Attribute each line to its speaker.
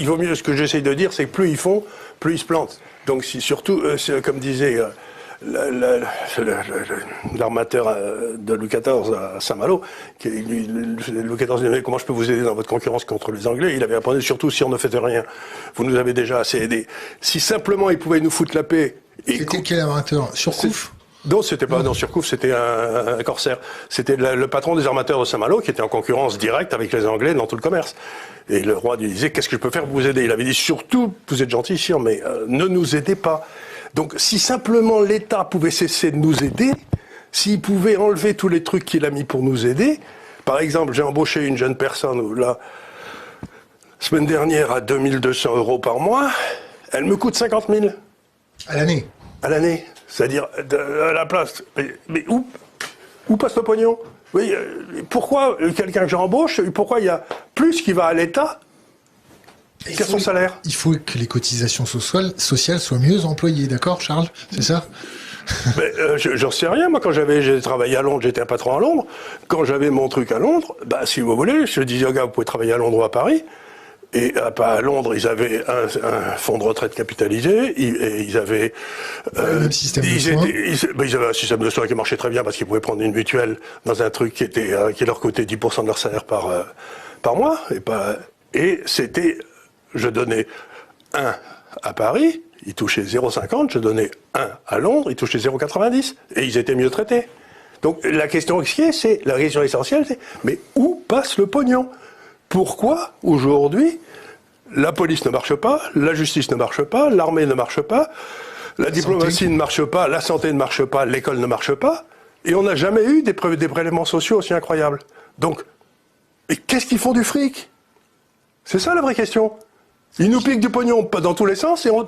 Speaker 1: il vaut mieux, ce que j'essaye de dire, c'est que plus ils font, plus ils se plantent. Donc surtout, comme disait l'armateur de Louis XIV à Saint-Malo, Louis XIV disait comment je peux vous aider dans votre concurrence contre les Anglais. Il avait répondu surtout si on ne fait rien, vous nous avez déjà assez aidés. Si simplement ils pouvaient nous foutre la paix.
Speaker 2: C'était quel armateur? Surcouf?
Speaker 1: Non, c'était pas dans Surcouf, c'était un corsaire. C'était le patron des armateurs de Saint-Malo qui était en concurrence directe avec les Anglais dans tout le commerce. Et le roi lui disait, qu'est-ce que je peux faire pour vous aider? Il avait dit, surtout, vous êtes gentil, sire, mais ne nous aidez pas. Donc, si simplement l'État pouvait cesser de nous aider, s'il pouvait enlever tous les trucs qu'il a mis pour nous aider, par exemple, j'ai embauché une jeune personne, la semaine dernière, à 2200 € par mois, elle me coûte 50 000.
Speaker 2: À l'année?
Speaker 1: À l'année. C'est-à-dire, à la place. Mais où passe le pognon? Oui, pourquoi quelqu'un que j'embauche, pourquoi il y a plus qui va à l'État qu'à son salaire?
Speaker 2: Il faut que les cotisations sociales soient mieux employées, d'accord, Charles? C'est ça?
Speaker 1: J'en sais rien. Moi, quand j'ai travaillé à Londres, j'étais un patron à Londres. Quand j'avais mon truc à Londres, si vous voulez, je disais aux gars, vous pouvez travailler à Londres ou à Paris. Et à Londres, ils avaient un fonds de retraite capitalisé, et ils avaient
Speaker 2: le système de soins.
Speaker 1: Ils avaient un système de soins qui marchait très bien parce qu'ils pouvaient prendre une mutuelle dans un truc qui leur coûtait 10% de leur salaire par mois. Et c'était, je donnais 1 à Paris, ils touchaient 0,50, je donnais 1 à Londres, ils touchaient 0,90, et ils étaient mieux traités. Donc la question essentielle, c'est mais où passe le pognon? Pourquoi, aujourd'hui, la police ne marche pas, la justice ne marche pas, l'armée ne marche pas, la diplomatie ne marche pas, la santé ne marche pas, l'école ne marche pas, et on n'a jamais eu des prélèvements sociaux aussi incroyables. Donc, et qu'est-ce qu'ils font du fric? C'est ça la vraie question. Ils nous piquent du pognon dans tous les sens et on...